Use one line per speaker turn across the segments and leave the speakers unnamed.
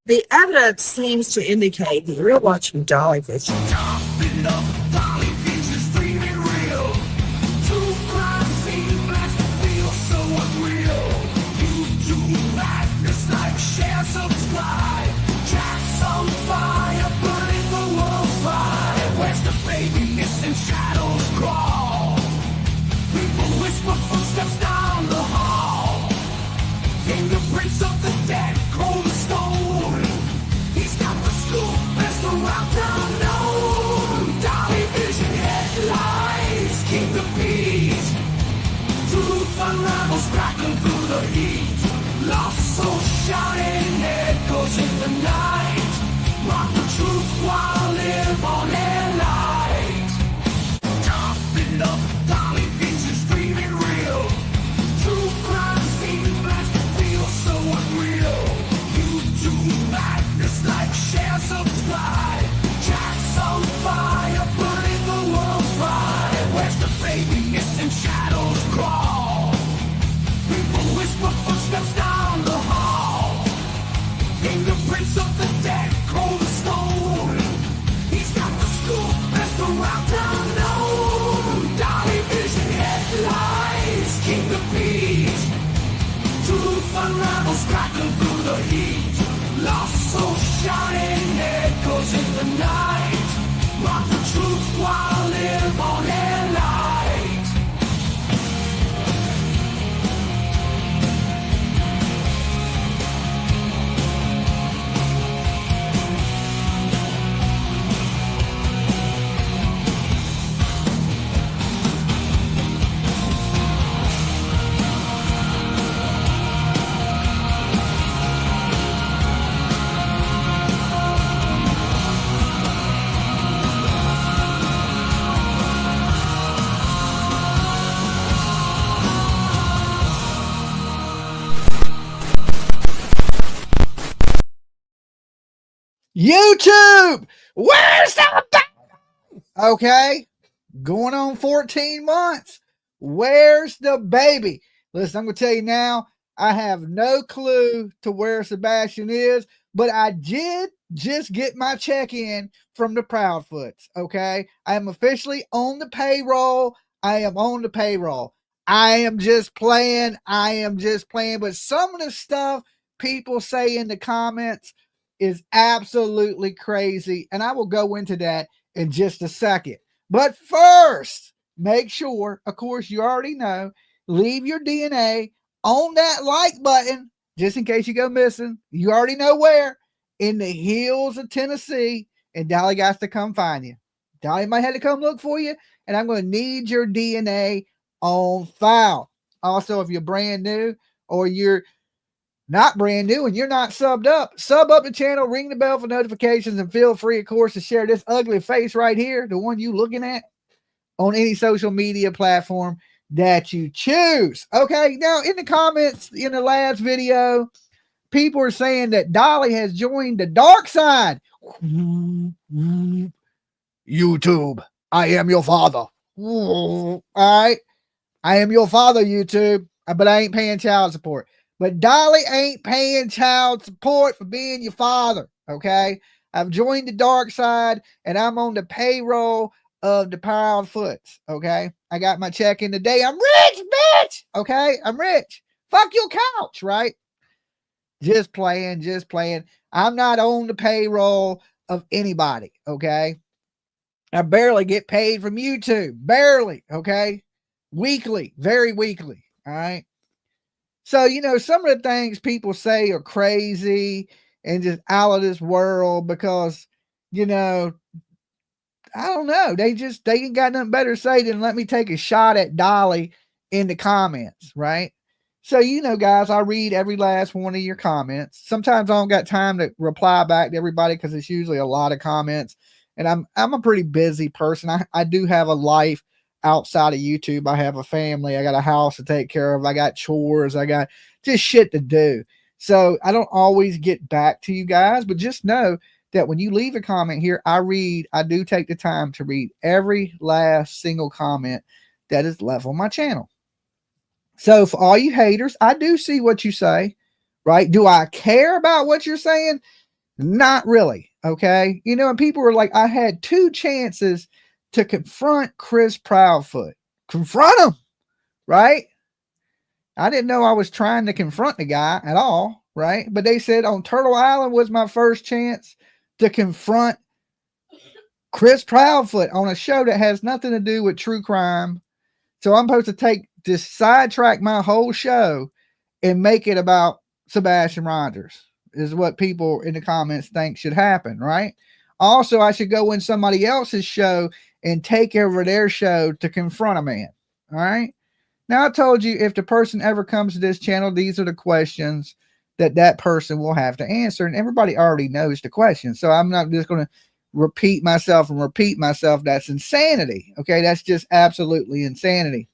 The evidence seems to indicate that you're watching dolly vision.
Footsteps down the hall. Fingerprints of the dead, cold as stone. He's got the scoop, best around town known. Dolly Vision headlights, King the Beat. Truth unravels, crackling through the heat. Lost soul shouting, echoes in the night. Rock the truth while live on air light. Toughen up, Dolly Vision's dreaming real. True crime scene blast feels so unreal. YouTube madness like share, subscribe. Jack's on fire, burning the world's fire. Where's the baby missing shadows crawl? People whisper footsteps down the hall. Fingerprints of the dead, cold as stone. He's got the scoop, best around town known. Dolly Vision headlights, King the Beat. Truth unravels, crackling through the heat. Lost soul shouting, echoes in the night. Rock the truth while live on air light.
YouTube, where's the baby? Okay, going on 14 months. Where's the baby? Listen, I'm going to tell you now, I have no clue to where Sebastian is, but I did just get my check in from the Proudfoots. Okay, I am officially on the payroll. I am on the payroll. I am just playing. But some of the stuff people say in the comments is absolutely crazy. And I will go into that in just a second. But first, make sure, of course, you already know, leave your DNA on that like button, just in case you go missing. You already know where. In the hills of Tennessee. And Dolly got to come find you. Dolly might have to come look for you. And I'm going to need your DNA on file. Also, if you're brand new or you're not brand new and you're not subbed up, sub up the channel, ring the bell for notifications, and feel free, of course, to share this ugly face right here, the one you looking at, on any social media platform that you choose. Okay, now in the comments in the last video, people are saying that Dolly has joined the dark side. YouTube, I am your father. All right, I am your father, YouTube, but I ain't paying child support. But Dolly ain't paying child support for being your father, okay? I've joined the dark side, and I'm on the payroll of the Proudfoots, okay? I got my check in today. I'm rich, bitch, okay? I'm rich. Fuck your couch, right? Just playing. I'm not on the payroll of anybody, okay? I barely get paid from YouTube. Barely, okay? Weekly, very weekly, all right? So, some of the things people say are crazy and just out of this world because, I don't know. They ain't got nothing better to say than let me take a shot at Dolly in the comments, right? So, guys, I read every last one of your comments. Sometimes I don't got time to reply back to everybody because it's usually a lot of comments. And I'm a pretty busy person. I do have a life outside of YouTube. I have a family. I got a house to take care of. I got chores. I got just shit to do. So I don't always get back to you guys, but just know that when you leave a comment here, I do take the time to read every last single comment that is left on my channel. So for all you haters, I do see what you say, right? Do I care about what you're saying? Not really. Okay. You know, and people were like, I had 2 chances to confront Chris Proudfoot. Confront him, right? I didn't know I was trying to confront the guy at all, right? But they said on Turtle Island was my first chance to confront Chris Proudfoot on a show that has nothing to do with true crime. So I'm supposed to sidetrack my whole show and make it about Sebastian Rogers, is what people in the comments think should happen, right? Also, I should go in somebody else's show and take over their show to confront a man. All right. Now, I told you if the person ever comes to this channel, these are the questions that person will have to answer. And everybody already knows the questions. So I'm not just going to repeat myself. That's insanity. Okay. That's just absolutely insanity.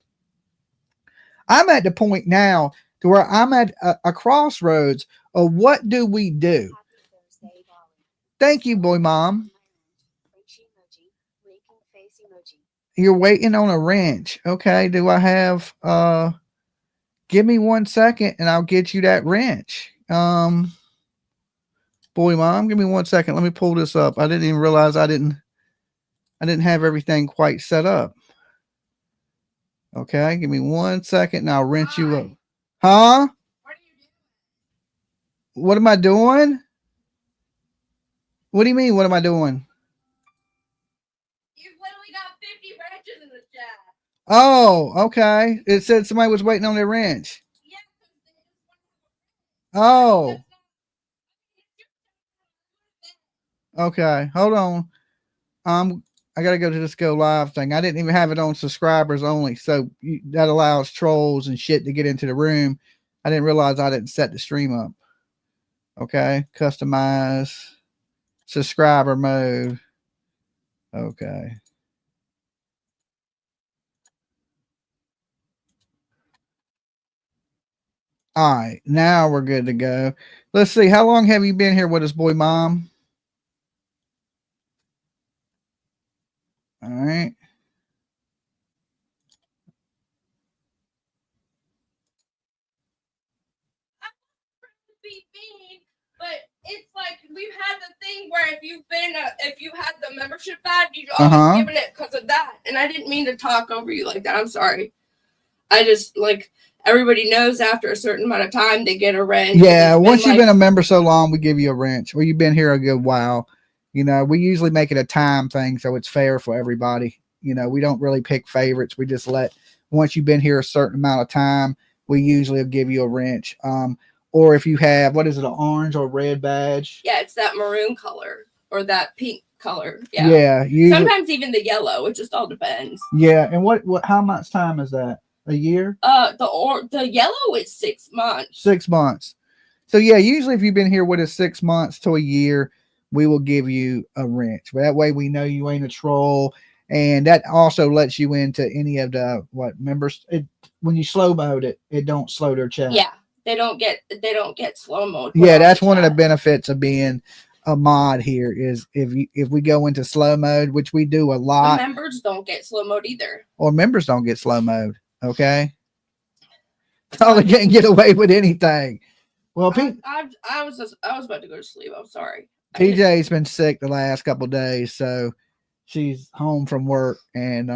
I'm at the point now to where I'm at a crossroads of what do we do? Thank you, boy mom. You're waiting on a wrench. Okay. Do I have give me 1 second and I'll get you that wrench. Boy mom, give me 1 second. Let me pull this up. I didn't even realize I didn't have everything quite set up. Okay, give me 1 second and I'll wrench you up. Huh? What are you doing? What am I doing? What do you mean, what am I doing?
You literally got 50 wrenches in the chat.
Oh, okay. It said somebody was waiting on their wrench.
Yeah.
Oh. Okay, hold on. I gotta go to this go live thing. I didn't even have it on subscribers only, so that allows trolls and shit to get into the room. I didn't realize I didn't set the stream up. Okay, customize subscriber mode. Okay. All right, now we're good to go. Let's see. How long have you been here with us, boy mom? All right.
But it's like we've had the thing where if you had the membership badge, you've always given it because of that. And I didn't mean to talk over you like that. I'm sorry. I just like everybody knows after a certain amount of time they get a wrench.
Yeah, once you've been a member so long, we give you a wrench. Or you've been here a good while. You know, we usually make it a time thing so it's fair for everybody. You know, we don't really pick favorites. We just once you've been here a certain amount of time, we usually will give you a wrench. Or if you have, what is it, an orange or red badge?
Yeah, it's that maroon color or that pink color.
Yeah.
Sometimes even the yellow. It just all depends.
Yeah, and what how much time is that? A year?
The yellow is 6 months.
6 months. So yeah, usually if you've been here with us 6 months to a year, we will give you a wrench. But that way we know you ain't a troll. And that also lets you into any of the members. When you slow mode it, it don't slow their chat.
Yeah, they don't get slow mode.
Yeah, that's one of the benefits of being a mod here is if we go into slow mode, which we do a lot.
The members don't get slow mode either.
Or members don't get slow mode. Okay. Totally can't get away with anything. Well,
I was about to go to sleep. I'm sorry.
PJ's been sick the last couple of days, so she's home from work, and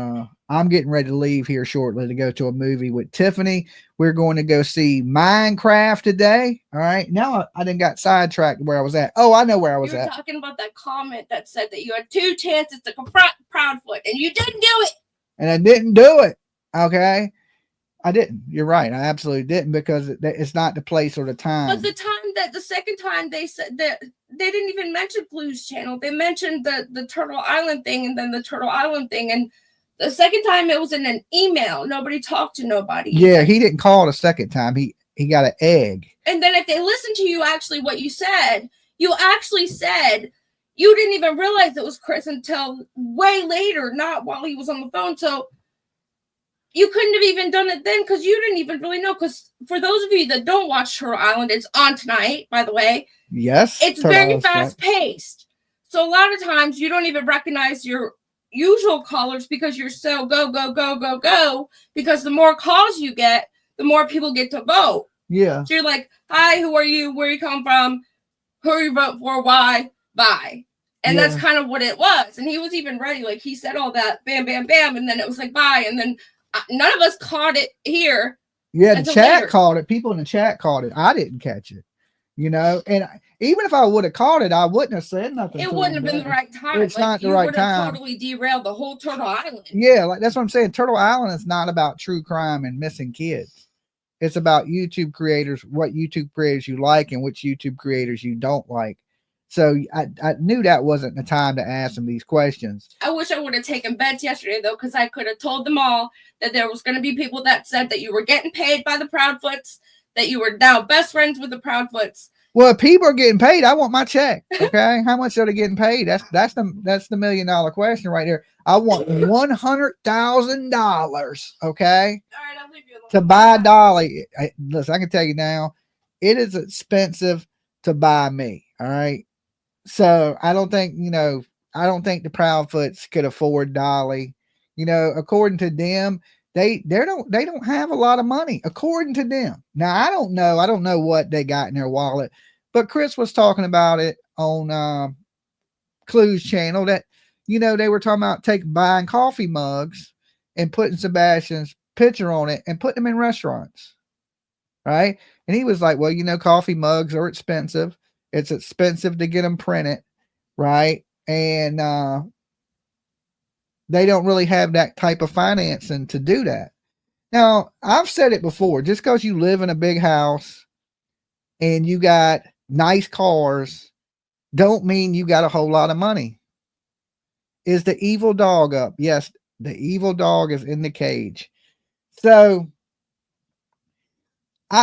I'm getting ready to leave here shortly to go to a movie with Tiffany. We're going to go see Minecraft today. All right. Now I didn't got sidetracked where I was at. Oh, I know where I was at.
You were talking about that comment that said that you had 2 chances to confront Proudfoot, and you didn't do it.
And I didn't do it. Okay. I didn't. You're right. I absolutely didn't because it's not the place or the time.
But the second time they said that they didn't even mention Blues Channel. They mentioned the Turtle Island thing and then the Turtle Island thing. And the second time it was in an email. Nobody talked to nobody.
Yeah, he didn't call the second time. He got an egg.
And then if they listen to you actually what you actually said you didn't even realize it was Chris until way later, not while he was on the phone. So you couldn't have even done it then because you didn't even really know. Because for those of you that don't watch Turtle Island, it's on tonight, by the way.
Yes.
It's very fast paced. So a lot of times you don't even recognize your usual callers because you're so go. Because the more calls you get, the more people get to vote.
Yeah.
So you're like, hi, who are you? Where you come from? who you vote for, why, bye. And
Yeah.
that's kind of what it was. And he was even ready. Like, he said all that, bam, bam, bam. And then it was like, bye. And then none of us caught it here.
Yeah, the
until
chat
later.
caught it. People in the chat caught it. I didn't catch it. You know, and even if I would have caught it, I wouldn't have said nothing.
It
to
wouldn't
him,
have been the right time.
It's not the right
you would have
time.
totally derailed the whole Turtle Island.
Yeah, like that's what I'm saying. Turtle Island is not about true crime and missing kids. It's about YouTube creators, what YouTube creators you like and which YouTube creators you don't like. So I knew that wasn't the time to ask them these questions.
I wish I would have taken bets yesterday, though, because I could have told them all that there was going to be people that said that you were getting paid by the Proudfoots, that you were now best friends with the Proudfoots.
Well, if people are getting paid, I want my check. Okay, how much are they getting paid? That's the $1 million question right there. I want $100,000. Okay,
All right, I'll leave you alone.
to buy Dolly. Listen, I can tell you now, it is expensive to buy me. All right, so I don't think the Proudfoots could afford Dolly. You know, according to them. They don't have a lot of money according to them. Now I don't know what they got in their wallet, but Chris was talking about it on Clue's channel that they were talking about buying coffee mugs and putting Sebastian's picture on it and putting them in restaurants, right? And he was like, well, coffee mugs are expensive. It's expensive to get them printed, right? And they don't really have that type of financing to do that. Now, I've said it before, just because you live in a big house and you got nice cars, don't mean you got a whole lot of money. Is the evil dog up? Yes, the evil dog is in the cage. So,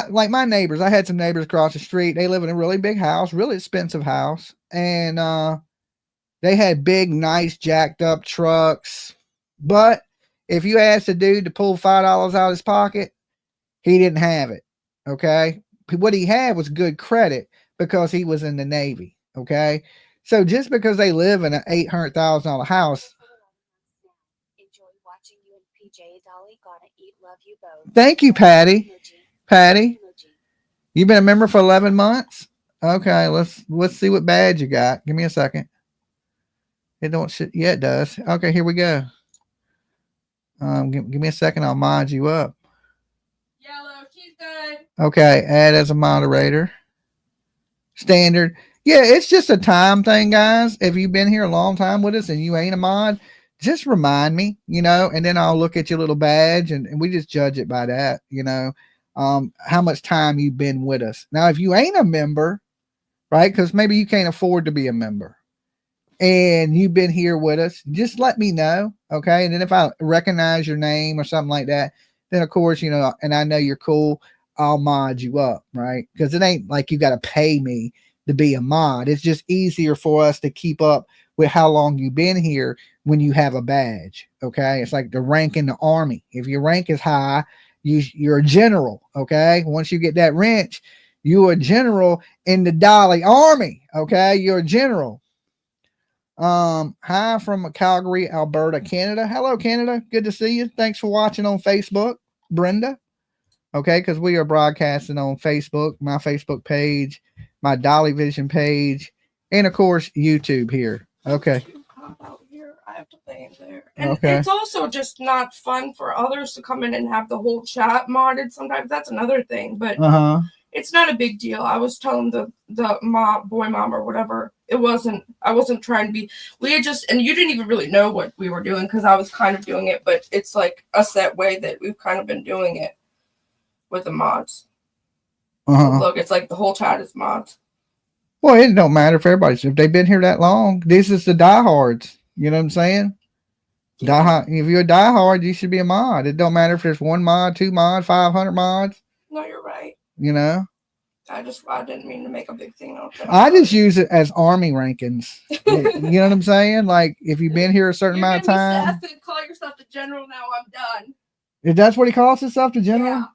like my neighbors, I had some neighbors across the street. They live in a really big house, really expensive house. And, they had big, nice, jacked up trucks. But if you asked a dude to pull $5 out of his pocket, he didn't have it. Okay. What he had was good credit because he was in the Navy. Okay. So just because they live in an $800,000 house.
Enjoy watching you and PJ. Dolly, gotta eat, love you both.
Thank you, Patty. Patty, you've been a member for 11 months. Okay. Let's see what badge you got. Give me a second. It don't shit. Yeah, it does. Okay, here we go. Give me a second. I'll mod you up.
Yellow, she's good.
Okay, add as a moderator. Standard. Yeah, it's just a time thing, guys. If you've been here a long time with us and you ain't a mod, just remind me, and then I'll look at your little badge and we just judge it by that, how much time you've been with us. Now, if you ain't a member, right, because maybe you can't afford to be a member, and you've been here with us, just let me know. Okay. And then if I recognize your name or something like that, then of course, and I know you're cool, I'll mod you up. Right. Because it ain't like you got to pay me to be a mod. It's just easier for us to keep up with how long you've been here when you have a badge. Okay. It's like the rank in the army. If your rank is high, you're a general. Okay. Once you get that wrench, you're a general in the Dolly army. Okay. You're a general. Hi from Calgary, Alberta, Canada. Hello, Canada. Good to see you. Thanks for watching on Facebook, Brenda. Okay, because we are broadcasting on Facebook, my Facebook page, my Dolly Vision page, and of course YouTube here. Okay.
I have to pay him there. And
Okay.
it's also just not fun for others to come in and have the whole chat modded. Sometimes that's another thing, but it's not a big deal. I was telling the boy mom or whatever. I wasn't trying to be. We had just, and you didn't even really know what we were doing because I was kind of doing it, but it's like a set way that we've kind of been doing it with the mods. Look, it's like the whole chat is mods.
Well, it don't matter if if they've been here that long. This is the diehards. You know what I'm saying?
Yeah.
If you're a diehard, you should be a mod. It don't matter if there's 1 mod, 2 mod, 500 mods.
No, you're right.
I
didn't mean to make a big thing out of it.
I just use it as army rankings. You know what I'm saying? Like if you've been here a certain amount of time.
You call yourself the general now. I'm done.
If that's what he calls himself, the general.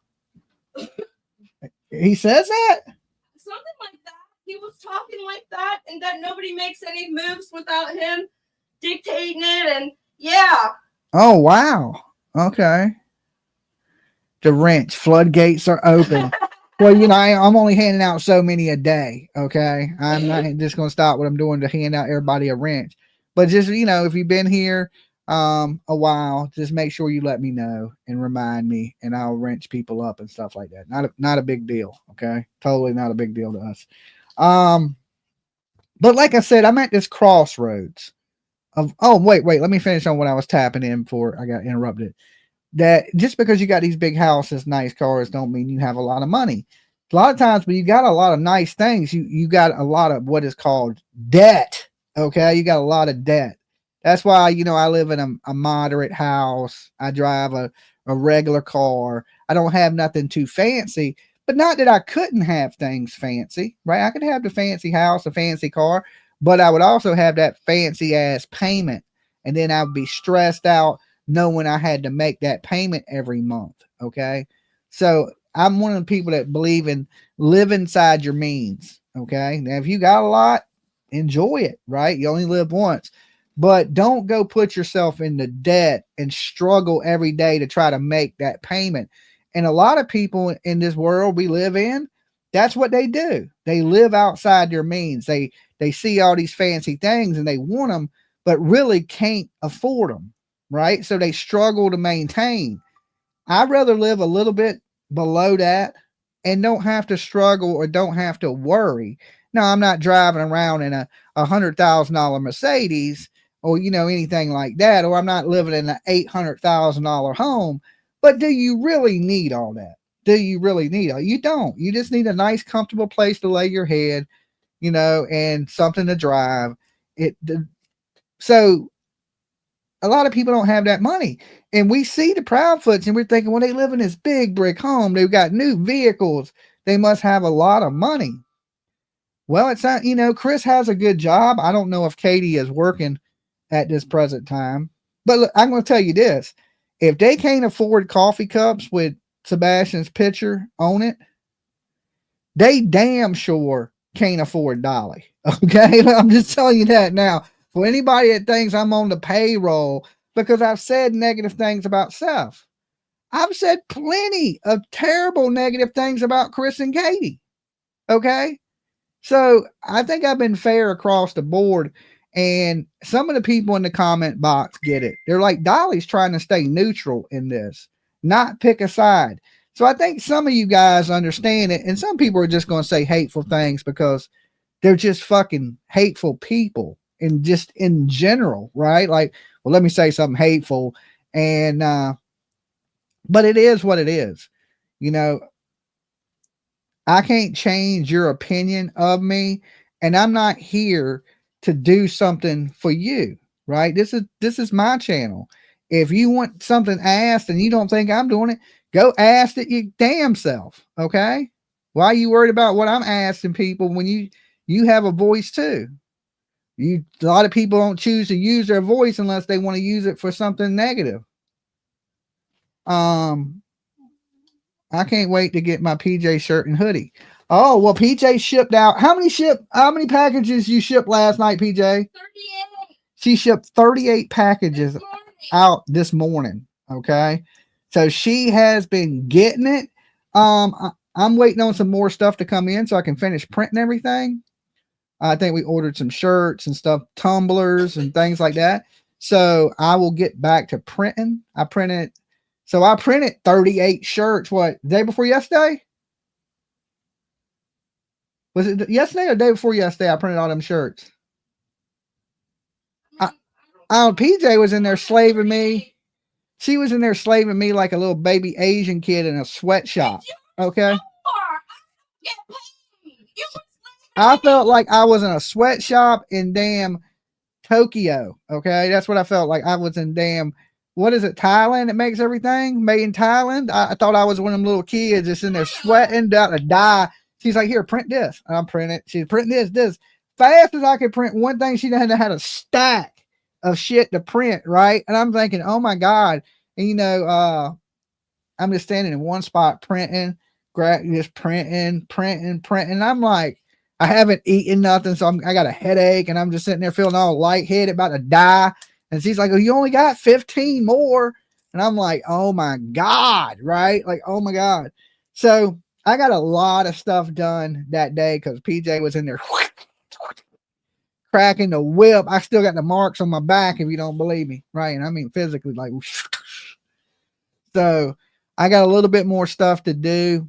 Yeah.
He says that.
Something like that. He was talking like that, and that nobody makes any moves without him dictating it. And yeah.
Oh wow. Okay. The wrench floodgates are open. Well, I'm only handing out so many a day. Okay. I'm not just going to stop what I'm doing to hand out everybody a wrench. But just, if you've been here a while, just make sure you let me know and remind me, and I'll wrench people up and stuff like that. Not a big deal. Okay. Totally not a big deal to us. But like I said, I'm at this crossroads of, wait, let me finish on what I was tapping in before I got interrupted. That just because you got these big houses, nice cars, don't mean you have a lot of money. A lot of times when you got a lot of nice things, you got a lot of what is called debt. Okay. You got a lot of debt. That's why, I live in a moderate house. I drive a regular car. I don't have nothing too fancy, but not that I couldn't have things fancy, right? I could have the fancy house, a fancy car, but I would also have that fancy ass payment. And then I would be stressed out knowing I had to make that payment every month. Okay. So I'm one of the people that believe in live inside your means. Okay. Now, if you got a lot, enjoy it, right? You only live once, but don't go put yourself into debt and struggle every day to try to make that payment. And a lot of people in this world we live in, that's what they do. They live outside their means. They see all these fancy things and they want them, but really can't afford them. Right. So they struggle to maintain. I'd rather live a little bit below that and don't have to struggle or don't have to worry. Now, I'm not driving around in a $100,000 Mercedes or, anything like that, or I'm not living in an $800,000 home. But do you really need all that? Do you really need it? You don't. You just need a nice, comfortable place to lay your head, and something to drive. So a lot of people don't have that money. And we see the Proudfoots and we're thinking, well, they live in this big brick home. They've got new vehicles. They must have a lot of money. Well, it's not, Chris has a good job. I don't know if Katie is working at this present time. But look, I'm going to tell you this. If they can't afford coffee cups with Sebastian's picture on it, they damn sure can't afford Dolly. Okay? I'm just telling you that now. For anybody that thinks I'm on the payroll because I've said negative things about Seth. I've said plenty of terrible negative things about Chris and Katie. Okay? So I think I've been fair across the board. And some of the people in the comment box get it. They're like, Dolly's trying to stay neutral in this, not pick a side. So I think some of you guys understand it. And some people are just going to say hateful things because they're just fucking hateful people. And just in general, right? Like, well, let me say something hateful. And, but it is what it is. I can't change your opinion of me. And I'm not here to do something for you, right? This is my channel. If you want something asked and you don't think I'm doing it, go ask it your damn self. Okay. Why are you worried about what I'm asking people when you have a voice too? A lot of people don't choose to use their voice unless they want to use it for something negative. I can't wait to get my PJ shirt and hoodie. Oh, well, PJ shipped out. How many packages you shipped last night, PJ?
38.
She shipped 38 packages out this morning. Okay. So she has been getting it. I'm waiting on some more stuff to come in so I can finish printing everything. I think we ordered some shirts and stuff, tumblers and things like that. So I will get back to printing. I printed 38 shirts. What, day before yesterday? Was it yesterday or day before yesterday? I printed all them shirts. PJ was in there slaving me. She was in there slaving me like a little baby Asian kid in a sweatshop. Okay. I felt like I was in a sweatshop in damn Tokyo. Okay. That's what I felt like. I was in damn, what is it, Thailand that makes everything? Made in Thailand? I thought I was one of them little kids just in there sweating down to die. She's like, here, print this. I'm printing it. She's printing this. Fast as I could print one thing, she had a stack of shit to print, right? And I'm thinking, oh my God. And I'm just standing in one spot printing, just printing. And I'm like, I haven't eaten nothing, so I got a headache, and I'm just sitting there feeling all lightheaded, about to die. And she's like, oh, you only got 15 more. And I'm like, oh my God, right? Like, oh my God. So I got a lot of stuff done that day because PJ was in there cracking the whip. I still got the marks on my back if you don't believe me, right? And I mean physically, like so. I got a little bit more stuff to do.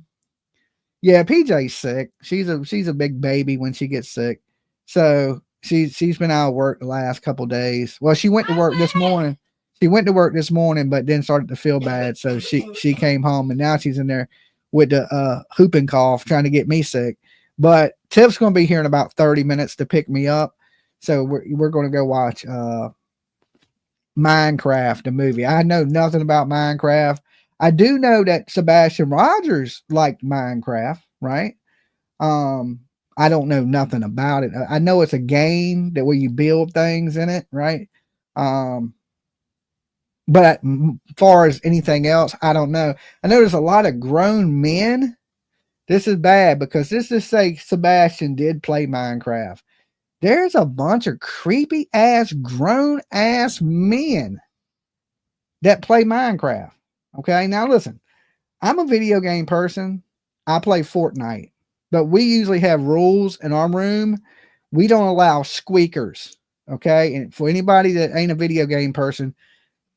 Yeah, PJ's sick. She's a big baby when she gets sick. So she's been out of work the last couple days. Well, she went to work this morning. She went to work this morning, but then started to feel bad. So she came home and now she's in there with the whooping cough trying to get me sick. But Tiff's gonna be here in about 30 minutes to pick me up. So we're gonna go watch Minecraft, the movie. I know nothing about Minecraft. I do know that Sebastian Rogers liked Minecraft, right? I don't know nothing about it. I know it's a game that where you build things in it, right? But as far as anything else, I don't know. I know there's a lot of grown men. This is bad because this is say Sebastian did play Minecraft. There's a bunch of creepy ass grown ass men that play Minecraft. Okay, now listen, I'm a video game person. I play Fortnite, but we usually have rules in our room. We don't allow squeakers. Okay, and for anybody that ain't a video game person,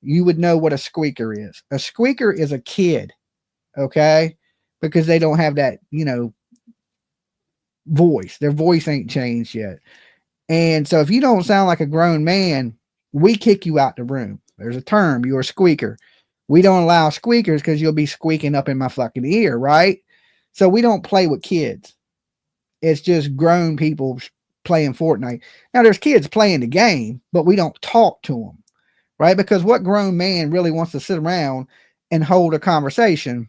you would know what a squeaker is. A squeaker is a kid, okay, because they don't have that, voice. Their voice ain't changed yet. And so if you don't sound like a grown man, we kick you out the room. There's a term, you're a squeaker. We don't allow squeakers because you'll be squeaking up in my fucking ear, right? So we don't play with kids. It's just grown people playing Fortnite. Now there's kids playing the game, but we don't talk to them, right? Because what grown man really wants to sit around and hold a conversation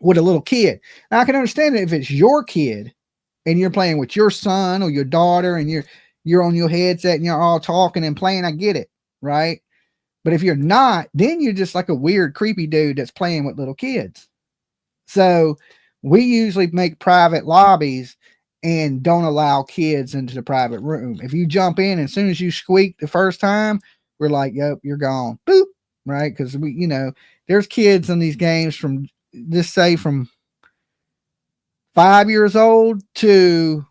with a little kid? Now I can understand it if it's your kid and you're playing with your son or your daughter and you're on your headset and you're all talking and playing. I get it, right? But if you're not, then you're just like a weird, creepy dude that's playing with little kids. So we usually make private lobbies and don't allow kids into the private room. If you jump in, as soon as you squeak the first time, we're like, yep, you're gone. Boop. Right? Because there's kids in these games from just say from 5 years old to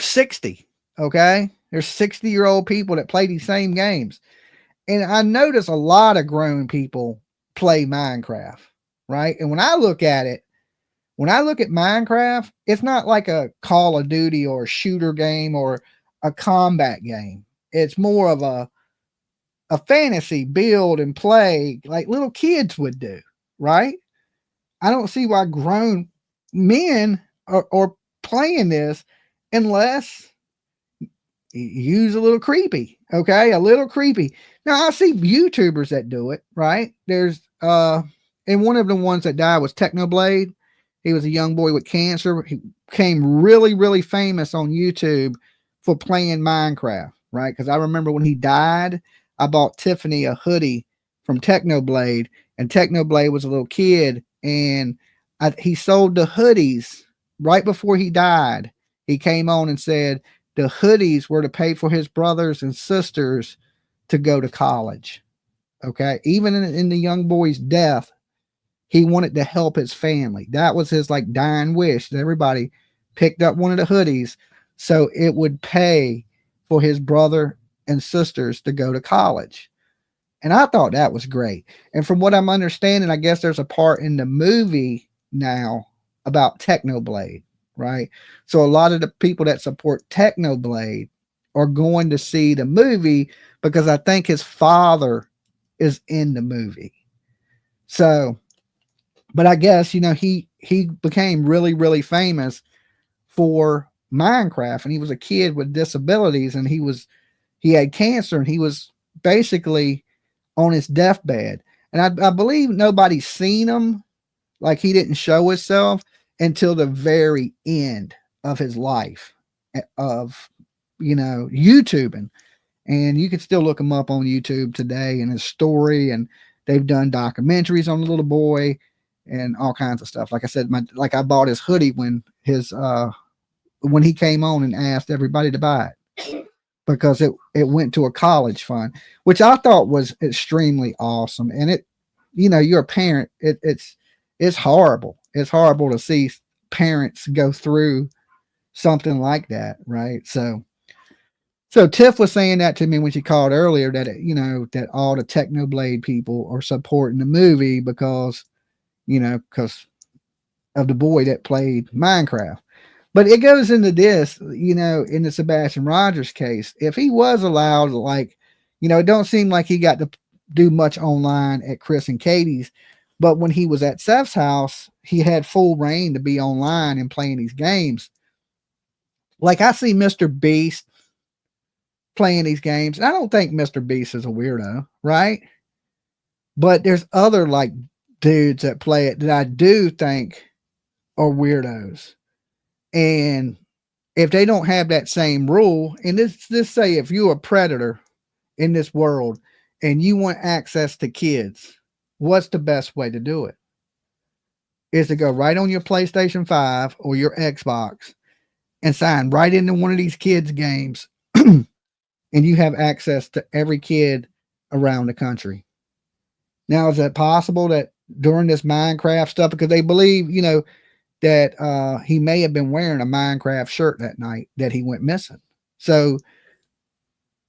60. Okay. There's 60-year-old people that play these same games. And I notice a lot of grown people play Minecraft, right? And when I look at Minecraft, it's not like a Call of Duty or a shooter game or a combat game. It's more of a fantasy build and play like little kids would do, right? I don't see why grown men are playing this unless you's a little creepy. Okay, a little creepy. Now I see YouTubers that do it, right? There's and one of the ones that died was Technoblade. He was a young boy with cancer. He became really, really famous on YouTube for playing Minecraft, right? Because I remember when he died, I bought Tiffany a hoodie from Technoblade, and Technoblade was a little kid, and he sold the hoodies right before he died. He came on and said the hoodies were to pay for his brothers and sisters to go to college. Okay. Even in the young boy's death, he wanted to help his family. That was his like dying wish. Everybody picked up one of the hoodies so it would pay for his brother and sisters to go to college. And I thought that was great. And from what I'm understanding, I guess there's a part in the movie now about Technoblade, right? So a lot of the people that support Technoblade are going to see the movie because I think his father is in the movie. So, but I guess, he became really, really famous for Minecraft, and he was a kid with disabilities, and he had cancer, and he was basically on his deathbed. And I believe nobody's seen him. Like he didn't show himself until the very end of his life of, YouTubing. And you can still look him up on YouTube today and his story. And they've done documentaries on the little boy and all kinds of stuff. Like I said, I bought his hoodie when when he came on and asked everybody to buy it because it went to a college fund, which I thought was extremely awesome. And you're a parent. It's It's horrible. It's horrible to see parents go through something like that, right? So Tiff was saying that to me when she called earlier, that that all the Technoblade people are supporting the movie because because of the boy that played Minecraft. But it goes into this, in the Sebastian Rogers case, if he was allowed, like, it don't seem like he got to do much online at Chris and Katie's, but when he was at Seth's house, he had full reign to be online and playing these games. Like, I see Mr. Beast playing these games, and I don't think Mr. Beast is a weirdo, right? But there's other, like, dudes that play it that I do think are weirdos. And if they don't have that same rule, and this say if you're a predator in this world and you want access to kids, what's the best way to do it? Is to go right on your PlayStation 5 or your Xbox and sign right into one of these kids' games, and you have access to every kid around the country. Now, is that possible that during this Minecraft stuff, because they believe, that he may have been wearing a Minecraft shirt that night that he went missing. So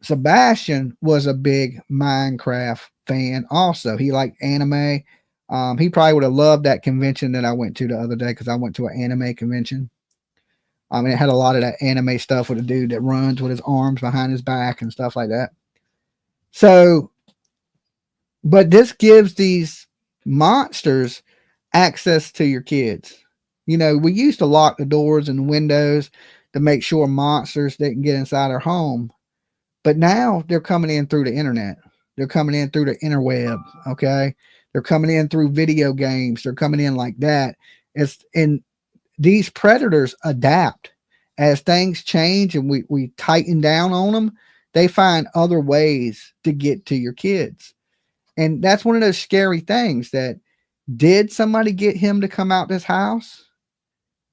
Sebastian was a big Minecraft fan also. He liked anime. He probably would have loved that convention that I went to the other day, because I went to an anime convention. I mean, it had a lot of that anime stuff with a dude that runs with his arms behind his back and stuff like that. So, but this gives these monsters access to your kids. We used to lock the doors and the windows to make sure monsters didn't get inside our home. But now they're coming in through the internet. They're coming in through the interweb. Okay. They're coming in through video games. They're coming in like that. And these predators adapt as things change, and we tighten down on them. They find other ways to get to your kids. And that's one of those scary things, that did somebody get him to come out this house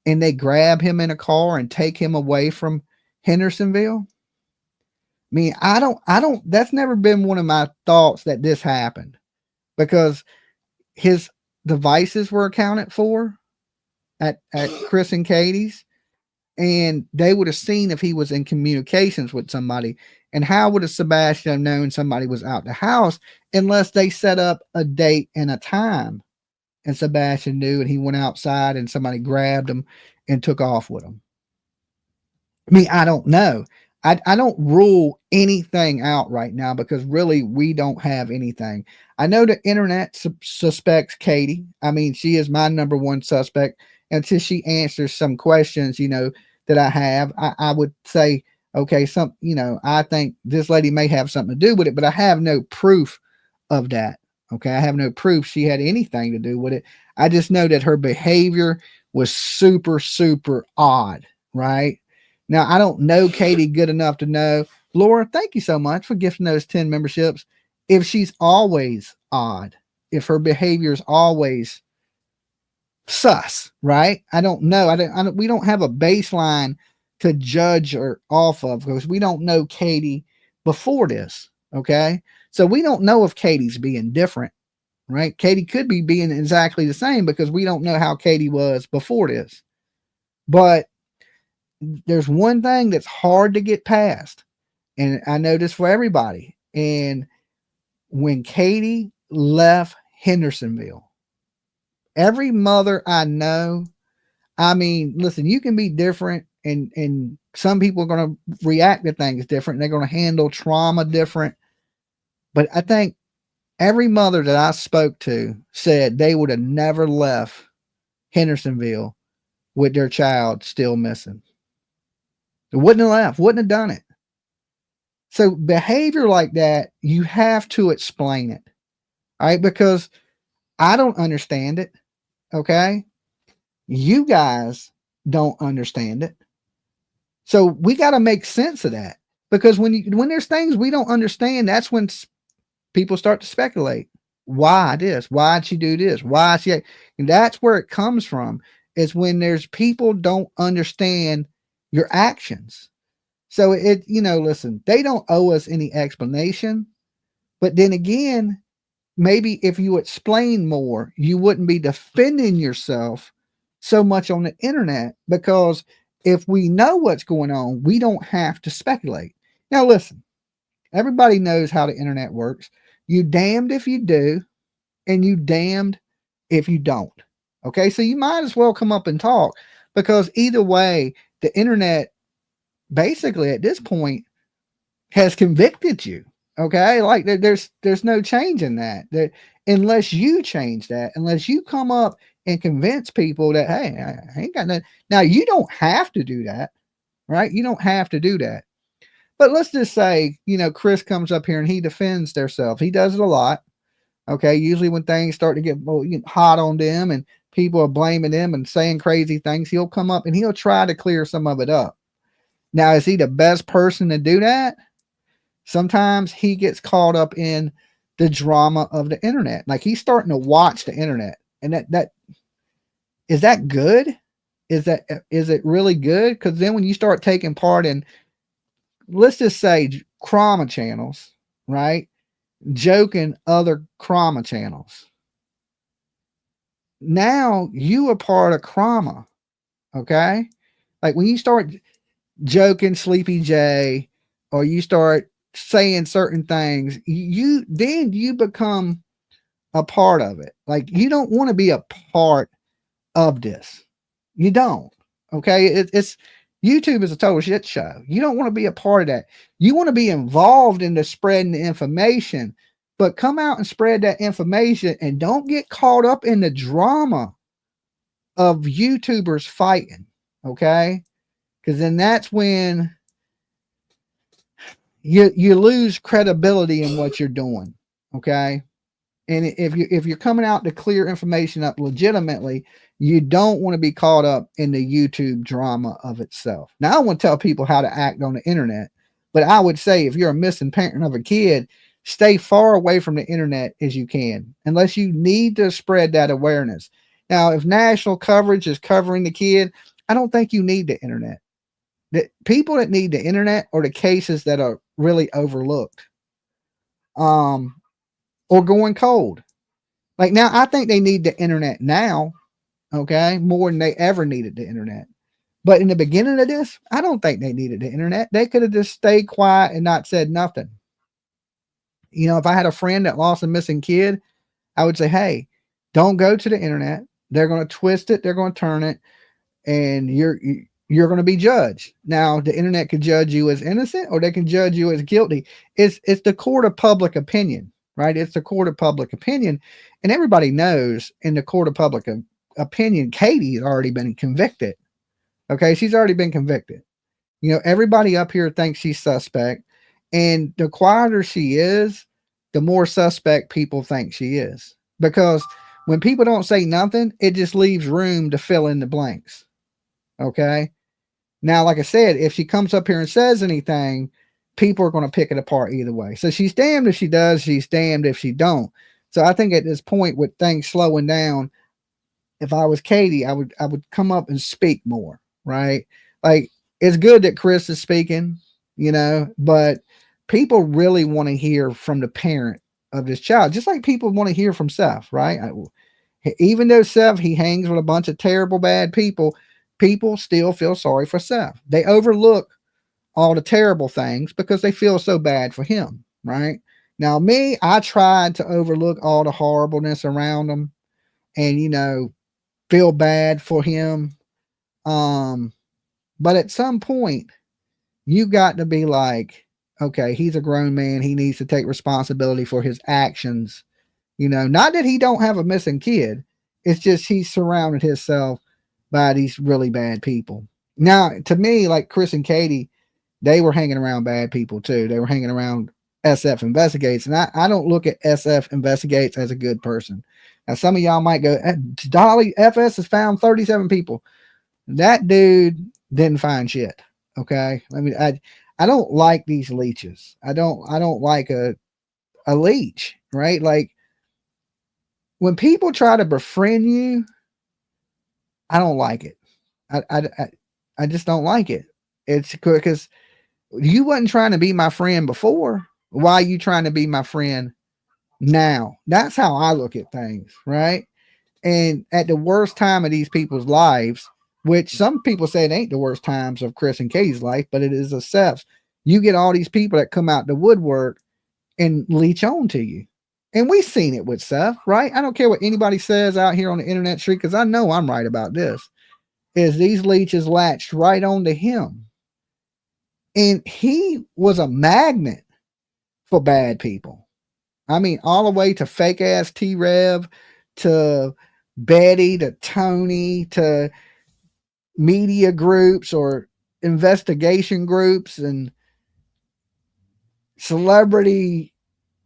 and they grab him in a car and take him away from Hendersonville? I mean, I don't, that's never been one of my thoughts that this happened, because his devices were accounted for at Chris and Katie's, and they would have seen if he was in communications with somebody. And how would a Sebastian have known somebody was out the house unless they set up a date and a time? And Sebastian knew, and he went outside and somebody grabbed him and took off with him. I mean, I don't know. I don't rule anything out right now, because really we don't have anything. I know the internet suspects Katie. I mean, she is my number one suspect until she answers some questions, that I have. I would say, okay, I think this lady may have something to do with it, but I have no proof of that. Okay. I have no proof she had anything to do with it. I just know that her behavior was super, super odd. Right. Now, I don't know Katie good enough to know. Laura, thank you so much for gifting those 10 memberships. If she's always odd, if her behavior is always sus, right? I don't know. We don't have a baseline to judge her off of, because we don't know Katie before this. Okay. So we don't know if Katie's being different, right? Katie could be being exactly the same, because we don't know how Katie was before this. But there's one thing that's hard to get past, and I know this for everybody. And when Katie left Hendersonville, every mother I know, I mean, listen, you can be different, and some people are going to react to things different. They're going to handle trauma different. But I think every mother that I spoke to said they would have never left Hendersonville with their child still missing. They wouldn't have left, wouldn't have done it. So behavior like that, you have to explain it. All right, because I don't understand it. Okay. You guys don't understand it. So we got to make sense of that, because when there's things we don't understand, that's when people start to speculate. Why this? Why'd she do this? Why she? And that's where it comes from, is when there's people don't understand your actions. So listen, they don't owe us any explanation. But then again, maybe if you explain more, you wouldn't be defending yourself so much on the internet, because if we know what's going on, we don't have to speculate. Now, listen, everybody knows how the internet works. You damned if you do, and you damned if you don't. Okay, so you might as well come up and talk, because either way, the internet basically at this point has convicted you. Okay, like there's no change in that. Unless you change that, unless you come up and convince people that, hey, I ain't got nothing. Now, you don't have to do that, right? You don't have to do that. But let's just say, Chris comes up here and he defends themselves. He does it a lot. Okay, usually when things start to get hot on them and people are blaming them and saying crazy things, he'll come up and he'll try to clear some of it up. Now, is he the best person to do that? Sometimes he gets caught up in the drama of the internet. Like, he's starting to watch the internet. And that is that good? Is it really good? Because then when you start taking part in, let's just say, trauma channels, right? Joking other trauma channels. Now you are part of trauma. Okay. Like when you start joking Sleepy J, or you start saying certain things, you become a part of it. Like, you don't want to be a part of this. You don't. Okay. It's YouTube is a total shit show. You don't want to be a part of that. You want to be involved in the spreading the information, but come out and spread that information and don't get caught up in the drama of YouTubers fighting. Okay. Because then that's when you lose credibility in what you're doing. Okay. And if you're coming out to clear information up legitimately, you don't want to be caught up in the YouTube drama of itself. Now, I want to tell people how to act on the internet, but I would say if you're a missing parent of a kid, stay far away from the internet as you can, unless you need to spread that awareness. Now, if national coverage is covering the kid, I don't think you need the internet. The people that need the internet are the cases that are really overlooked. Or going cold. Like, now, I think they need the internet now, okay, more than they ever needed the internet. But in the beginning of this, I don't think they needed the internet. They could have just stayed quiet and not said nothing. If I had a friend that lost a missing kid, I would say, hey, don't go to the internet. They're going to twist it. They're going to turn it. And you're going to be judged. Now, the internet could judge you as innocent, or they can judge you as guilty. It's the court of public opinion. Right? It's the court of public opinion. And everybody knows in the court of public opinion, Katie has already been convicted. Okay. She's already been convicted. Everybody up here thinks she's suspect. And the quieter she is, the more suspect people think she is. Because when people don't say nothing, it just leaves room to fill in the blanks. Okay. Now, like I said, if she comes up here and says anything, people are going to pick it apart either way. So she's damned if she does, she's damned if she don't. So I think at this point, with things slowing down, if I was Katie, I would come up and speak more, right? Like, it's good that Chris is speaking, but people really want to hear from the parent of this child, just like people want to hear from Seth, right? Even though Seth, he hangs with a bunch of terrible, bad people, people still feel sorry for Seth. They overlook all the terrible things because they feel so bad for him, right? Now, me, I tried to overlook all the horribleness around him and, feel bad for him. But at some point, you got to be like, okay, he's a grown man. He needs to take responsibility for his actions. Not that he don't have a missing kid. It's just he's surrounded himself by these really bad people. Now, to me, like Chris and Katie, they were hanging around bad people too. They were hanging around SF Investigates. And I don't look at SF Investigates as a good person. Now, some of y'all might go, Dolly, FS has found 37 people. That dude didn't find shit. Okay. I mean, I don't like these leeches. I don't like a leech, right? Like, when people try to befriend you, I don't like it. I just don't like it. It's because you wasn't trying to be my friend before. Why are you trying to be my friend now. That's how I look at things, right? And at the worst time of these people's lives, which some people say it ain't the worst times of Chris and Katie's life, but it is a Seth's. You get all these people that come out the woodwork and leech on to you. And we've seen it with Seth, right? I don't care what anybody says out here on the internet street, because I know I'm right about this. Is these leeches latched right onto him. And he was a magnet for bad people. I mean, all the way to fake ass T Rev, to Betty, to Tony, to media groups or investigation groups and celebrity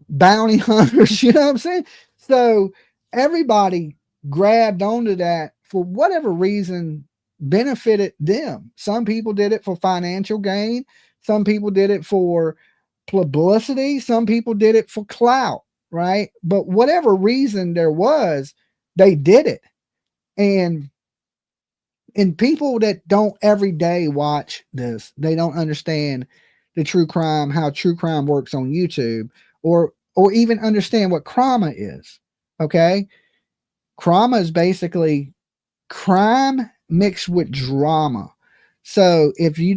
bounty hunters. You know what I'm saying? So everybody grabbed onto that for whatever reason benefited them. Some people did it for financial gain. Some people did it for publicity. Some people did it for clout, right? But whatever reason there was, they did it. And people that don't every day watch this, they don't understand the true crime, how true crime works on YouTube, or even understand what crama is. Okay. Crama is basically crime mixed with drama. So if you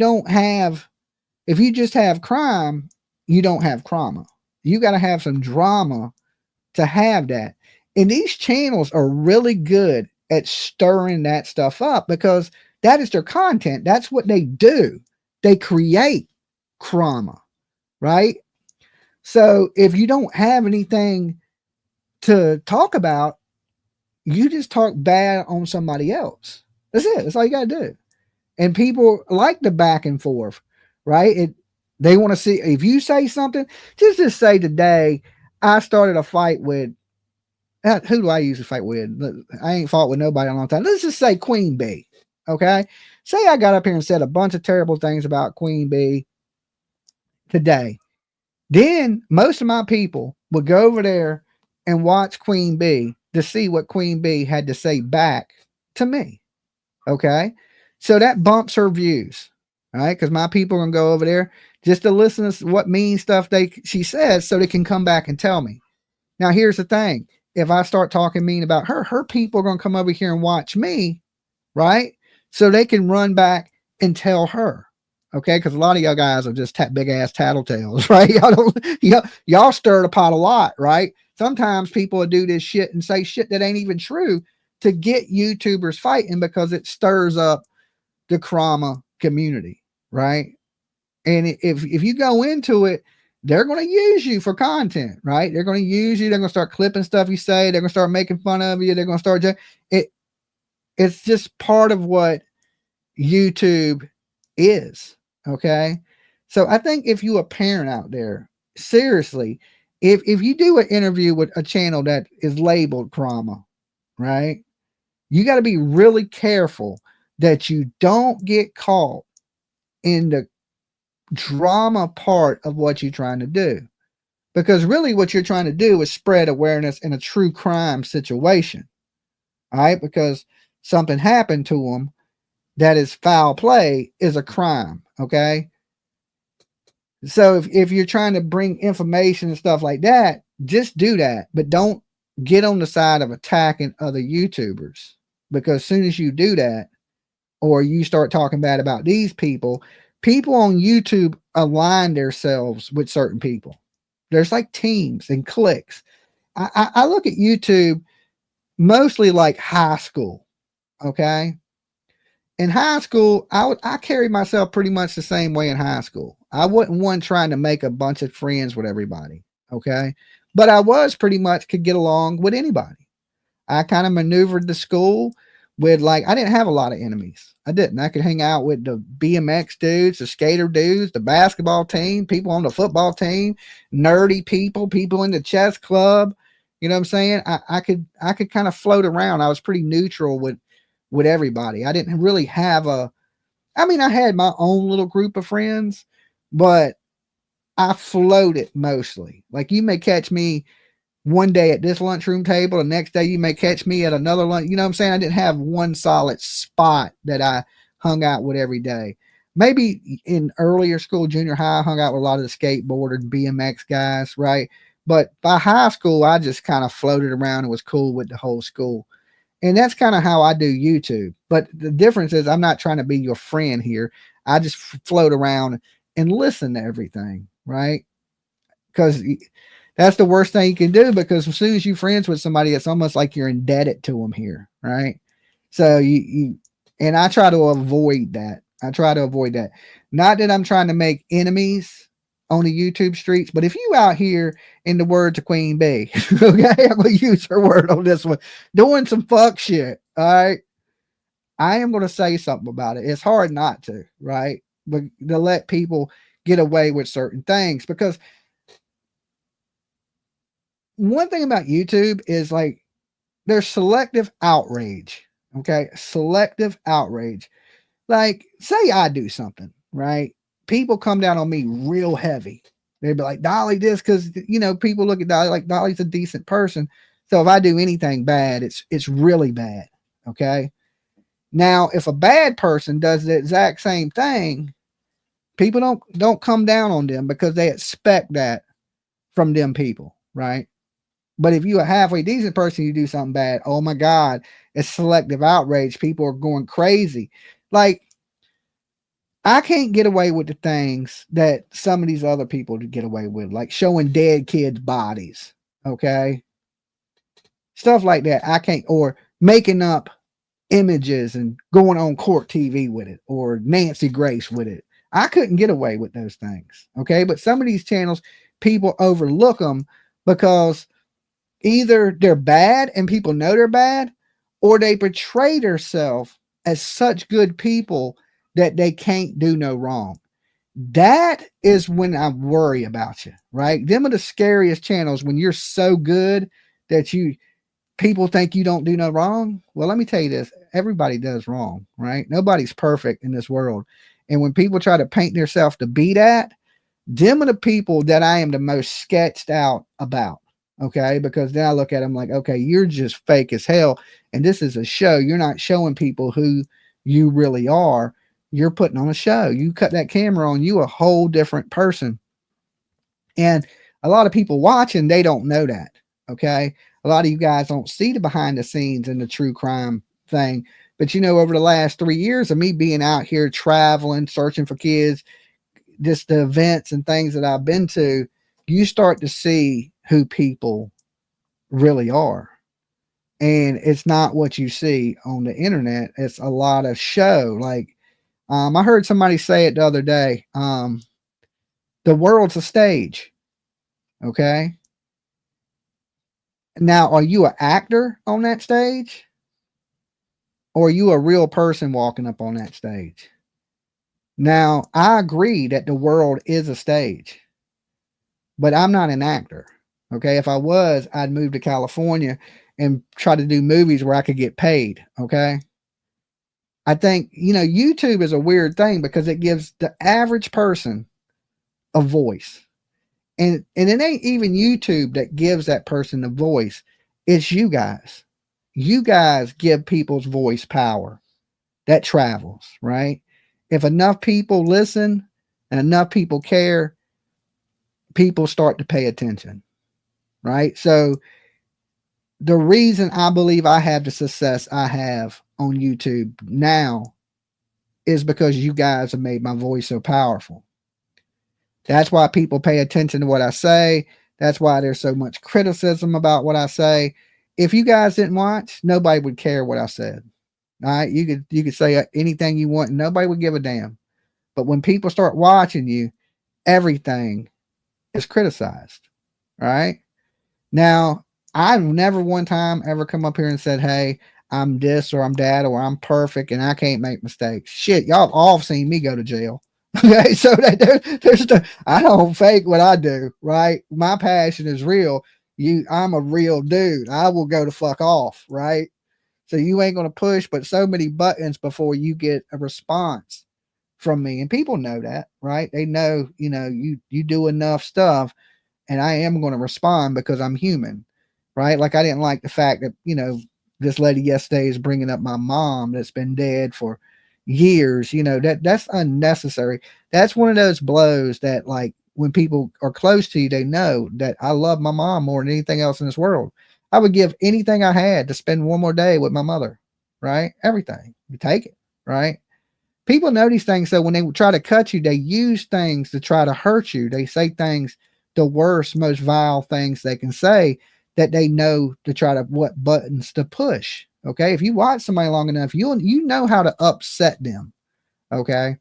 just have crime, you don't have crama. You got to have some drama to have that. And these channels are really good at stirring that stuff up because that is their content. That's what they do. They create crama, right? So if you don't have anything to talk about, you just talk bad on somebody else. That's it. That's all you got to do. And people like the back and forth, right? They want to see, if you say something, just say today, I started a fight with, who do I usually fight with? I ain't fought with nobody in a long time. Let's just say Queen Bee. Okay. Say I got up here and said a bunch of terrible things about Queen Bee today. Then most of my people would go over there and watch Queen Bee to see what Queen Bee had to say back to me. Okay. So that bumps her views. All right. Because my people are going to go over there just to listen to what mean stuff she says so they can come back and tell me. Now, here's the thing. If I start talking mean about her people are going to come over here and watch me, right? So they can run back and tell her, okay? Because a lot of y'all guys are just big ass tattletales, right? Y'all stir the pot a lot, right? Sometimes people will do this shit and say shit that ain't even true to get YouTubers fighting because it stirs up the crama community, right? And if you go into it, they're going to use you for content, right? They're going to use you. They're going to start clipping stuff you say. They're going to start making fun of you. They're going to start it's just part of what YouTube is. Okay. So I think if you a parent out there, seriously, if you do an interview with a channel that is labeled crama, right? You got to be really careful that you don't get caught in the drama part of what you're trying to do, because really what you're trying to do is spread awareness in a true crime situation. All right. Because something happened to them that is foul play is a crime. Okay. So if you're trying to bring information and stuff like that, just do that, but don't get on the side of attacking other YouTubers, because as soon as you do that, or you start talking bad about these people on YouTube align themselves with certain people. There's like teams and cliques. I look at YouTube mostly like high school. Okay. In high school, I carried myself pretty much the same way in high school. I wasn't one trying to make a bunch of friends with everybody. Okay. But I was pretty much could get along with anybody. I kind of maneuvered the school with I didn't have a lot of enemies. I didn't. I could hang out with the BMX dudes, the skater dudes, the basketball team, people on the football team, nerdy people in the chess club. You know what I'm saying? I could kind of float around. I was pretty neutral with everybody. I didn't really have I had my own little group of friends, but I floated mostly. Like you may catch me one day at this lunchroom table, the next day you may catch me at another lunch. You know what I'm saying? I didn't have one solid spot that I hung out with every day. Maybe in earlier school, junior high, I hung out with a lot of the skateboarder and BMX guys, right? But by high school, I just kind of floated around and was cool with the whole school. And that's kind of how I do YouTube. But the difference is I'm not trying to be your friend here. I just float around and listen to everything, right? Because that's the worst thing you can do, because as soon as you're friends with somebody, it's almost like you're indebted to them here, right? So and I try to avoid that. I try to avoid that. Not that I'm trying to make enemies on the YouTube streets, but if you out here, in the words of Queen Bee, okay, I'm going to use her word on this one, doing some fuck shit, all right, I am going to say something about it. It's hard not to, right? But to let people get away with certain things, because one thing about YouTube is like there's selective outrage. Okay. Selective outrage. Like, say I do something, right? People come down on me real heavy. They'd be like, Dolly, this, because, you know, people look at Dolly like Dolly's a decent person. So if I do anything bad, it's really bad. Okay. Now, if a bad person does the exact same thing, people don't come down on them because they expect that from them people, right? But if you a halfway decent person, you do something bad, oh my God, it's selective outrage. People are going crazy. Like, I can't get away with the things that some of these other people get away with, like showing dead kids' bodies, okay? Stuff like that. I can't, or making up images and going on court TV with it, or Nancy Grace with it. I couldn't get away with those things, okay? But some of these channels, people overlook them because either they're bad and people know they're bad, or they portray themselves as such good people that they can't do no wrong. That is when I worry about you, right? Them are the scariest channels, when you're so good that people think you don't do no wrong. Well, let me tell you this. Everybody does wrong, right? Nobody's perfect in this world. And when people try to paint themselves to be that, them are the people that I am the most sketched out about. Okay. Because then I look at them like, okay, you're just fake as hell. And this is a show. You're not showing people who you really are. You're putting on a show. You cut that camera on, you a whole different person. And a lot of people watching, they don't know that. Okay. A lot of you guys don't see the behind the scenes and the true crime thing. But you know, over the last 3 years of me being out here traveling, searching for kids, just the events and things that I've been to, you start to see who people really are. And it's not what you see on the internet. It's a lot of show. Like, I heard somebody say it the other day. The world's a stage. Okay. Now, are you an actor on that stage? Or are you a real person walking up on that stage? Now, I agree that the world is a stage, but I'm not an actor. Okay. If I was, I'd move to California and try to do movies where I could get paid. Okay. I think, you know, YouTube is a weird thing because it gives the average person a voice. And it ain't even YouTube that gives that person a voice. It's you guys. You guys give people's voice power. That travels, right? If enough people listen and enough people care, people start to pay attention, right? So the reason I believe I have the success I have on YouTube now is because you guys have made my voice so powerful. That's why people pay attention to what I say. That's why there's so much criticism about what I say. If you guys didn't watch, nobody would care what I said. All right. You could say anything you want and nobody would give a damn. But when people start watching you, everything is criticized. All right. Now, I've never one time ever come up here and said, hey, I'm this or I'm that or I'm perfect and I can't make mistakes. Shit, y'all all seen me go to jail. Okay, so I don't fake what I do, right? My passion is real. I'm a real dude. I will go to fuck off, right? So you ain't gonna push but so many buttons before you get a response from me. And people know that, right? They know, you know, you do enough stuff and I am gonna respond because I'm human, right? Like I didn't like the fact that, you know, this lady yesterday is bringing up my mom that's been dead for years. You know, that's unnecessary. That's one of those blows that, like, when people are close to you, they know that I love my mom more than anything else in this world. I would give anything I had to spend one more day with my mother, right? Everything. You take it, right? People know these things. So when they try to cut you, they use things to try to hurt you. They say things, the worst, most vile things they can say that they know to try to what buttons to push. Okay. If you watch somebody long enough, you know how to upset them. Okay.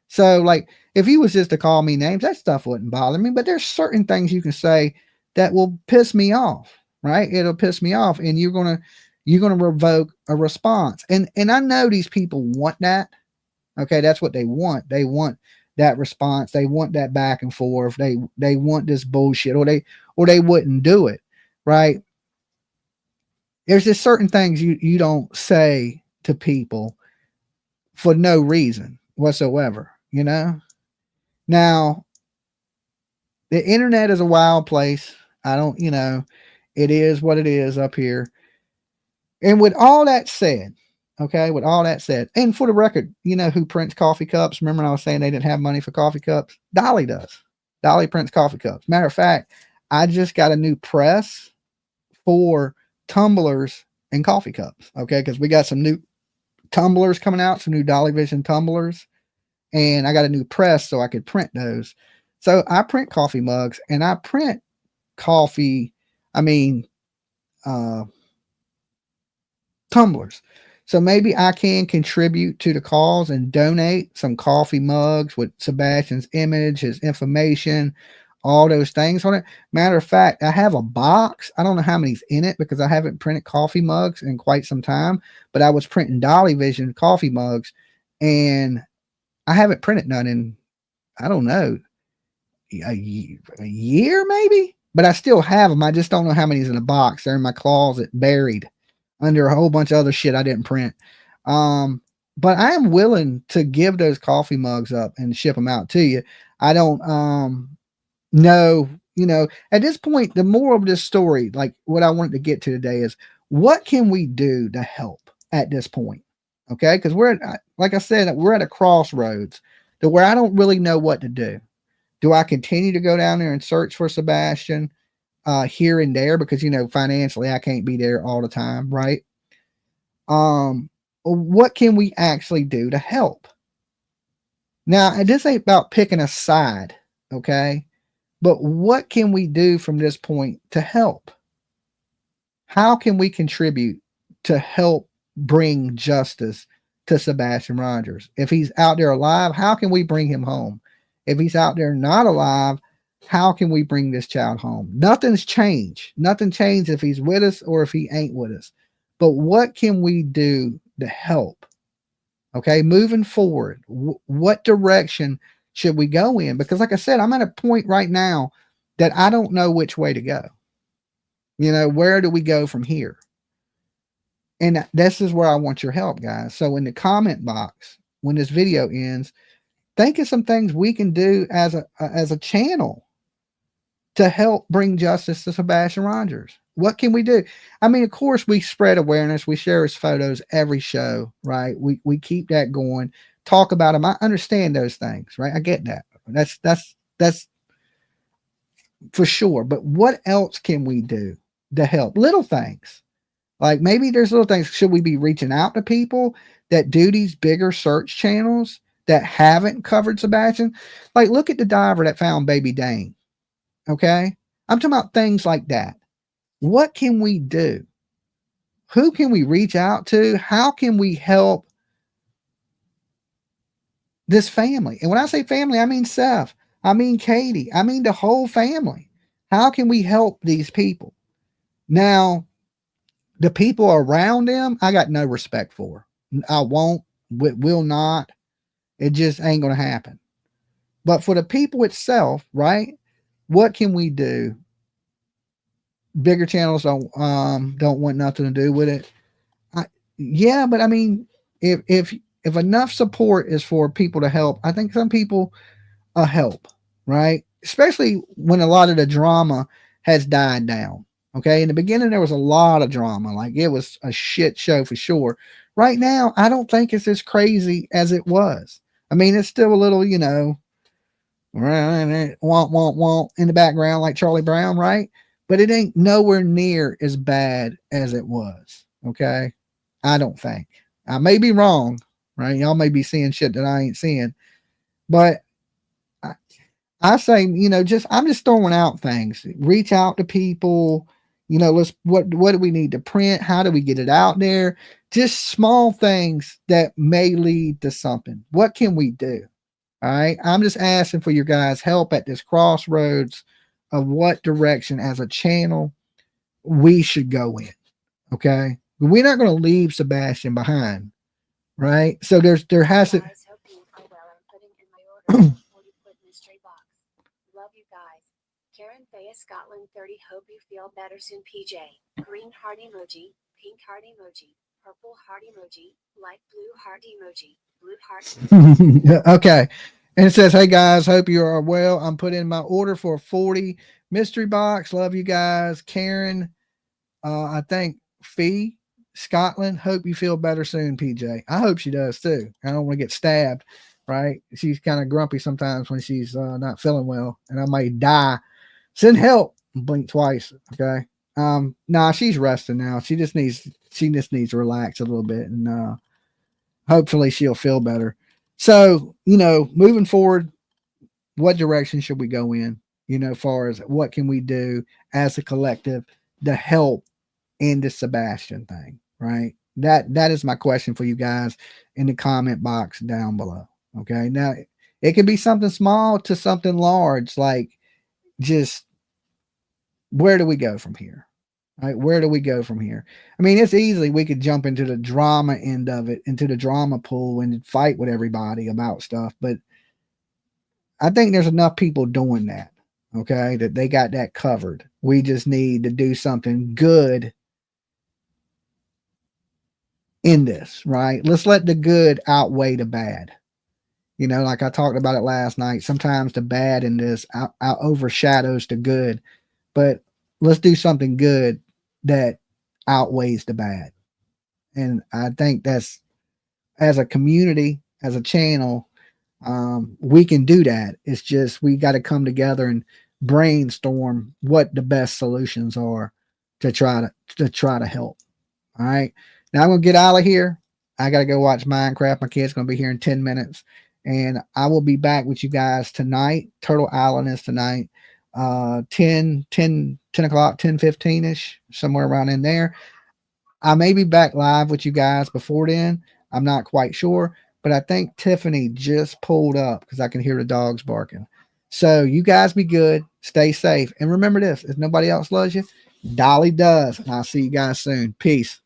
So like if he was just to call me names, that stuff wouldn't bother me. But there's certain things you can say that will piss me off, right? It'll piss me off, and you're gonna revoke a response. And I know these people want that. Okay, that's what they want. They want that response. They want that back and forth. They want this bullshit, or they wouldn't do it, right? There's just certain things you don't say to people for no reason whatsoever, you know? Now, the internet is a wild place. I don't, it is what it is up here. And with all that said, okay, with all that said, and for the record, you know who prints coffee cups? Remember I was saying they didn't have money for coffee cups? Dolly does. Dolly prints coffee cups. Matter of fact, I just got a new press for tumblers and coffee cups, okay, because we got some new tumblers coming out, some new Dolly Vision tumblers, and I got a new press so I could print those. So I print coffee mugs, and I print coffee, tumblers. So maybe I can contribute to the cause and donate some coffee mugs with Sebastian's image, his information, all those things on it. Matter of fact, I have a box. I don't know how many's in it because I haven't printed coffee mugs in quite some time, but I was printing Dolly Vision coffee mugs, and I haven't printed none in, I don't know, a year maybe, but I still have them. I just don't know how many's in the box. They're in my closet buried under a whole bunch of other shit I didn't print. But I am willing to give those coffee mugs up and ship them out to you. I don't know, at this point, the moral of this story, like what I wanted to get to today, is what can we do to help at this point? Okay, because like I said, we're at a crossroads to where I don't really know what to do. Do I continue to go down there and search for Sebastian here and there because financially I can't be there all the time, right? What can we actually do to help? Now, this ain't about picking a side, okay? But what can we do from this point to help? How can we contribute to help bring justice to Sebastian Rogers? If he's out there alive, how can we bring him home? If he's out there not alive, how can we bring this child home? Nothing's changed. Nothing changed if he's with us or if he ain't with us. But what can we do to help? Okay, moving forward, what direction should we go in? Because like I said, I'm at a point right now that I don't know which way to go. Where do we go from here? And this is where I want your help, guys. So in the comment box, when this video ends, think of some things we can do as a channel to help bring justice to Sebastian Rogers. What can we do? Of course, we spread awareness. We share his photos every show, right? We keep that going. Talk about him. I understand those things, right? I get that. That's for sure. But what else can we do to help? Little things. Like maybe there's little things. Should we be reaching out to people that do these bigger search channels that haven't covered Sebastian? Like look at the diver that found baby Dane. Okay. I'm talking about things like that. What can we do? Who can we reach out to? How can we help this family? And when I say family, I mean Seth. I mean Katie. I mean the whole family. How can we help these people? Now, the people around them, I got no respect for. I won't, will not. It just ain't going to happen. But for the people itself, right? What can we do? Bigger channels don't want nothing to do with it. But if enough support is for people to help, I think some people help, right? Especially when a lot of the drama has died down. Okay, in the beginning there was a lot of drama, like it was a shit show for sure. Right now, I don't think it's as crazy as it was. It's still a little, womp in the background like Charlie Brown, right? But it ain't nowhere near as bad as it was. Okay. I don't think. I may be wrong, right? Y'all may be seeing shit that I ain't seeing, but I say, I'm just throwing out things. Reach out to people. What do we need to print? How do we get it out there? Just small things that may lead to something. What can we do? All right. I'm just asking for your guys' help at this crossroads of what direction as a channel we should go in. Okay. We're not going to leave Sebastian behind. Right. So there has to.
Guys, hope you are well. I'm putting in my order for 40-foot mystery box. Love you guys. Karen Faya Scotland 30. Hope you feel better soon. PJ. Green heart emoji. Pink heart emoji. Purple heart emoji. Light blue heart emoji. Blue heart.
Okay. And it says, hey guys, hope you are well. I'm putting in my order for a 40 mystery box. Love you guys. Karen, I think Fee Scotland. Hope you feel better soon, PJ. I hope she does too. I don't want to get stabbed, right? She's kind of grumpy sometimes when she's not feeling well, and I might die. Send help. Blink twice. Okay. Nah, she's resting now. She just needs to relax a little bit, and hopefully she'll feel better. So, moving forward, what direction should we go in? Far as what can we do as a collective to help in the Sebastian thing, right? That is my question for you guys in the comment box down below. Okay. Now it could be something small to something large, like just where do we go from here? Right? Where do we go from here? I mean, it's easily we could jump into the drama end of it, into the drama pool and fight with everybody about stuff. But I think there's enough people doing that. Okay. That they got that covered. We just need to do something good in this, right? Let's let the good outweigh the bad. Like I talked about it last night. Sometimes the bad in this out overshadows the good, but let's do something good that outweighs the bad. And I think that's, as a community, as a channel, we can do that. It's just we got to come together and brainstorm what the best solutions are to try to help. All right. Now I'm gonna get out of here. I gotta go watch Minecraft. My kid's gonna be here in 10 minutes. And I will be back with you guys tonight. Turtle Island is tonight. 10 o'clock, 10:15-ish, somewhere around in there. I may be back live with you guys before then. I'm not quite sure, but I think Tiffany just pulled up because I can hear the dogs barking. So you guys be good, stay safe, and remember this: if nobody else loves you, Dolly does. And I'll see you guys soon. Peace.